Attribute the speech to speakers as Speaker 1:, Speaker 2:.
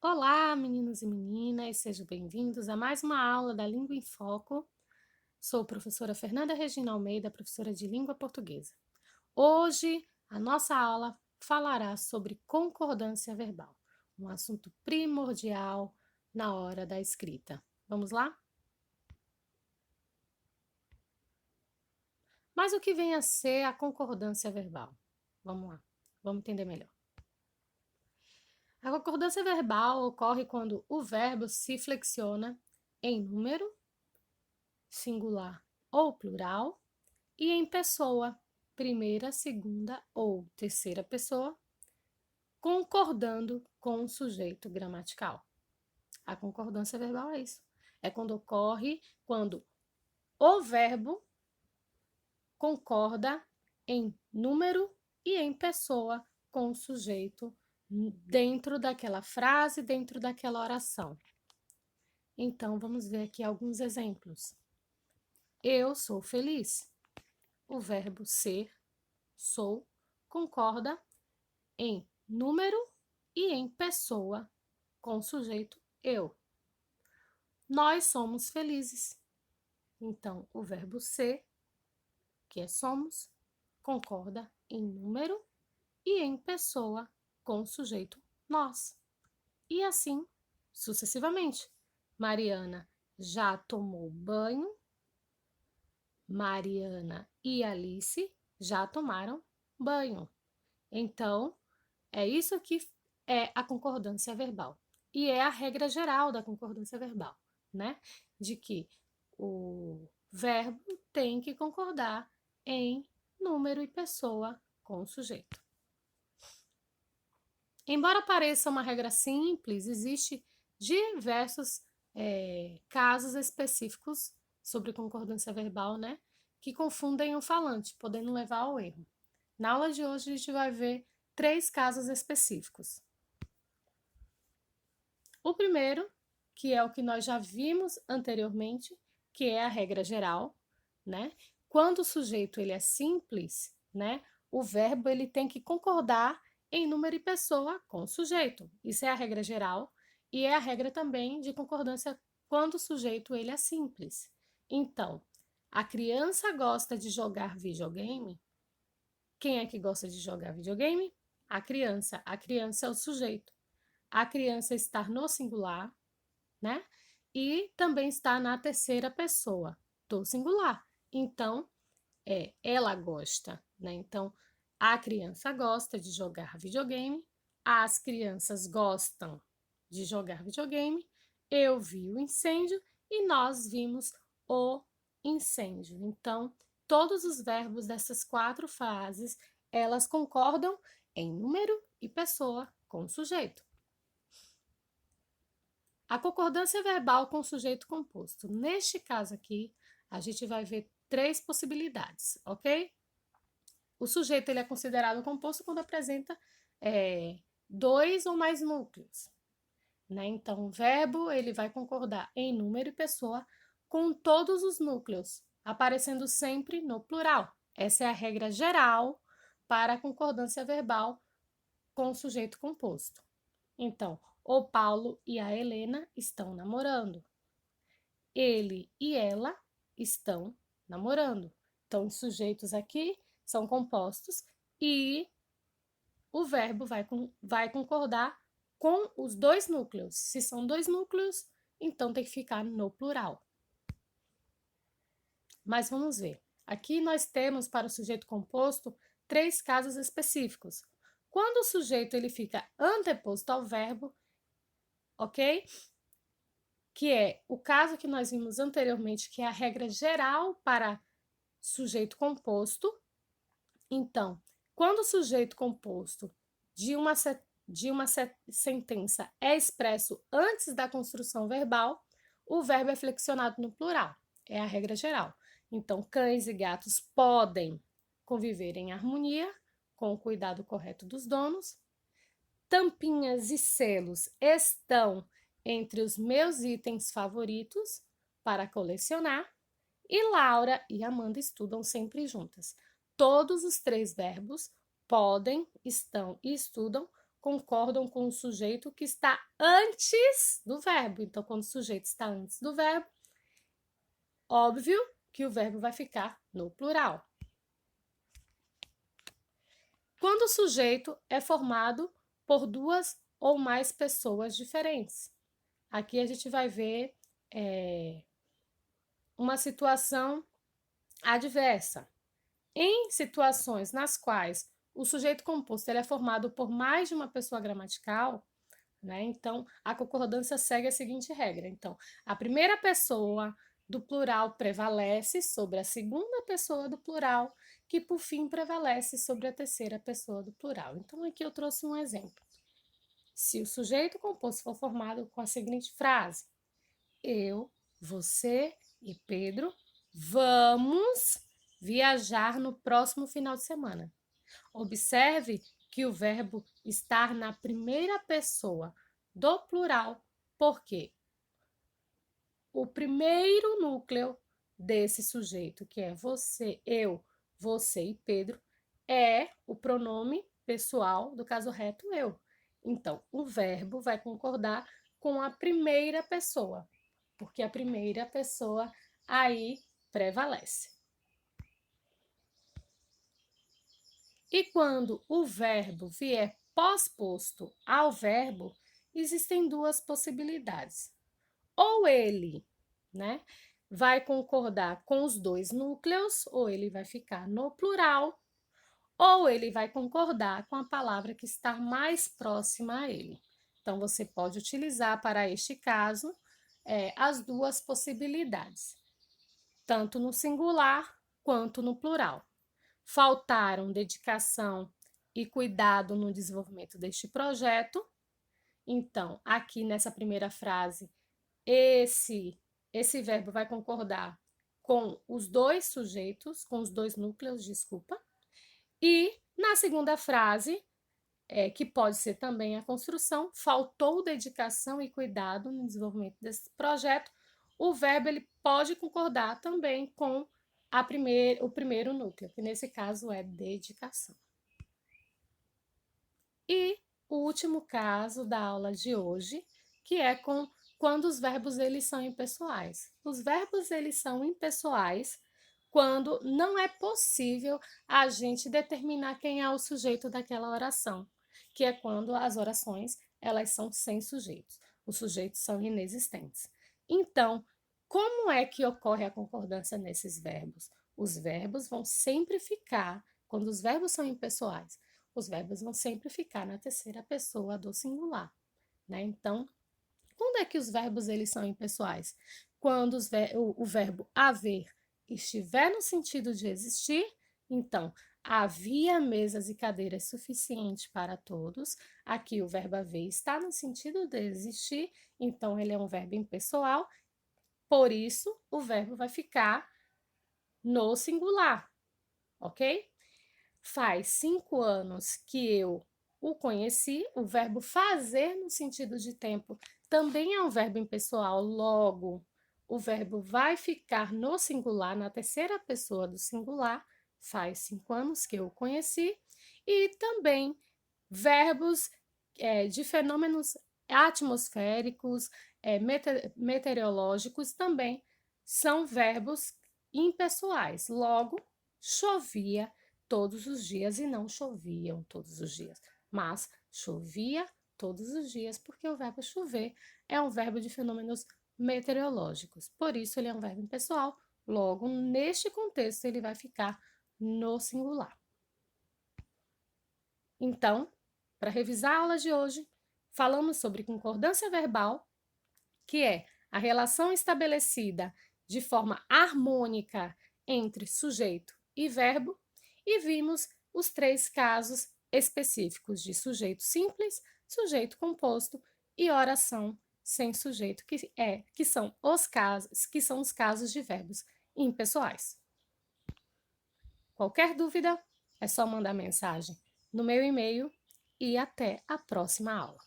Speaker 1: Olá, meninos e meninas, sejam bem-vindos a mais uma aula da Língua em Foco. Sou a professora Fernanda Regina Almeida, professora de Língua Portuguesa. Hoje, a nossa aula falará sobre concordância verbal, um assunto primordial na hora da escrita. Vamos lá? Mas o que vem a ser a concordância verbal? Vamos lá, vamos entender melhor. A concordância verbal ocorre quando o verbo se flexiona em número, singular ou plural, e em pessoa, primeira, segunda ou terceira pessoa, concordando com o sujeito gramatical. A concordância verbal é isso. É quando ocorre quando o verbo concorda em número e em pessoa com o sujeito dentro daquela frase, dentro daquela oração. Então, vamos ver aqui alguns exemplos. Eu sou feliz. O verbo ser, sou, concorda em número e em pessoa com o sujeito eu. Nós somos felizes. Então, o verbo ser, que é somos, concorda em número e em pessoa com o sujeito nós. E assim sucessivamente. Mariana já tomou banho. Mariana e Alice já tomaram banho. Então, é isso que é a concordância verbal. E é a regra geral da concordância verbal, né? De que o verbo tem que concordar em número e pessoa com o sujeito. Embora pareça uma regra simples, existe diversos casos específicos sobre concordância verbal, né? Que confundem o falante, podendo levar ao erro. Na aula de hoje, a gente vai ver 3 casos específicos. O primeiro, que é o que nós já vimos anteriormente, que é a regra geral, né? Quando o sujeito ele é simples, né? O verbo ele tem que concordar em número e pessoa com o sujeito. Isso é a regra geral e é a regra também de concordância quando o sujeito ele é simples. Então, a criança gosta de jogar videogame. Quem é que gosta de jogar videogame? A criança. A criança é o sujeito. A criança está no singular, né? E também está na terceira pessoa do singular. Então, ela gosta, né? Então, a criança gosta de jogar videogame, as crianças gostam de jogar videogame, eu vi o incêndio e nós vimos o incêndio. Então, todos os verbos dessas 4 frases, elas concordam em número e pessoa com o sujeito. A concordância verbal com o sujeito composto. Neste caso aqui, a gente vai ver 3 possibilidades, ok? O sujeito ele é considerado composto quando apresenta 2 ou mais núcleos, né? Então, o verbo ele vai concordar em número e pessoa com todos os núcleos, aparecendo sempre no plural. Essa é a regra geral para a concordância verbal com o sujeito composto. Então, o Paulo e a Helena estão namorando. Ele e ela estão namorando. Então, os sujeitos aqui são compostos e o verbo vai concordar com os 2 núcleos. Se são 2 núcleos, então tem que ficar no plural. Mas vamos ver. Aqui nós temos para o sujeito composto 3 casos específicos. Quando o sujeito ele fica anteposto ao verbo, ok? Que é o caso que nós vimos anteriormente, que é a regra geral para sujeito composto. Então, quando o sujeito composto de uma sentença é expresso antes da construção verbal, o verbo é flexionado no plural. É a regra geral. Então, cães e gatos podem conviver em harmonia, com o cuidado correto dos donos. Tampinhas e selos estão entre os meus itens favoritos para colecionar. E Laura e Amanda estudam sempre juntas. Todos os 3 verbos podem, estão e estudam concordam com o sujeito que está antes do verbo. Então, quando o sujeito está antes do verbo, óbvio que o verbo vai ficar no plural. Quando o sujeito é formado por duas ou mais pessoas diferentes. Aqui a gente vai ver uma situação adversa. Em situações nas quais o sujeito composto ele é formado por mais de uma pessoa gramatical, né? Então, a concordância segue a seguinte regra. Então, a primeira pessoa do plural prevalece sobre a segunda pessoa do plural, que por fim prevalece sobre a terceira pessoa do plural. Então, aqui eu trouxe um exemplo. Se o sujeito composto for formado com a seguinte frase: eu, você e Pedro vamos viajar no próximo final de semana. Observe que o verbo estar na primeira pessoa do plural, porque o primeiro núcleo desse sujeito, que é você, eu, você e Pedro, é o pronome pessoal do caso reto eu. Então, o verbo vai concordar com a primeira pessoa, porque a primeira pessoa aí prevalece. E quando o verbo vier pós-posto ao verbo, existem duas possibilidades. Ou ele, né, vai concordar com os dois núcleos, ou ele vai ficar no plural, ou ele vai concordar com a palavra que está mais próxima a ele. Então, você pode utilizar para este caso as duas possibilidades, tanto no singular quanto no plural. Faltaram dedicação e cuidado no desenvolvimento deste projeto. Então, aqui nessa primeira frase, esse verbo vai concordar com os dois sujeitos, com os dois núcleos, desculpa. E na segunda frase, que pode ser também a construção, faltou dedicação e cuidado no desenvolvimento desse projeto, o verbo ele pode concordar também com o primeiro núcleo, que nesse caso é dedicação. E o último caso da aula de hoje, que é quando os verbos eles são impessoais. Os verbos eles são impessoais quando não é possível a gente determinar quem é o sujeito daquela oração, que é quando as orações elas são sem sujeitos. Os sujeitos são inexistentes. Então, como é que ocorre a concordância nesses verbos? Os verbos vão sempre ficar, quando os verbos são impessoais, os verbos vão sempre ficar na terceira pessoa do singular, né? Então, quando é que os verbos eles são impessoais? Quando o verbo haver estiver no sentido de existir, então, havia mesas e cadeiras suficientes para todos. Aqui o verbo haver está no sentido de existir, então ele é um verbo impessoal. Por isso, o verbo vai ficar no singular, ok? Faz 5 anos que eu o conheci. O verbo fazer no sentido de tempo também é um verbo impessoal, logo o verbo vai ficar no singular, na terceira pessoa do singular. Faz 5 anos que eu o conheci. E também verbos de fenômenos atmosféricos, meteorológicos também são verbos impessoais. Logo, chovia todos os dias e não choviam todos os dias, mas chovia todos os dias, porque o verbo chover é um verbo de fenômenos meteorológicos. Por isso, ele é um verbo impessoal. Logo, neste contexto, ele vai ficar no singular. Então, para revisar a aula de hoje, falamos sobre concordância verbal, que é a relação estabelecida de forma harmônica entre sujeito e verbo, e vimos os 3 casos específicos de sujeito simples, sujeito composto e oração sem sujeito, que são os casos de verbos impessoais. Qualquer dúvida, é só mandar mensagem no meu e-mail e até a próxima aula.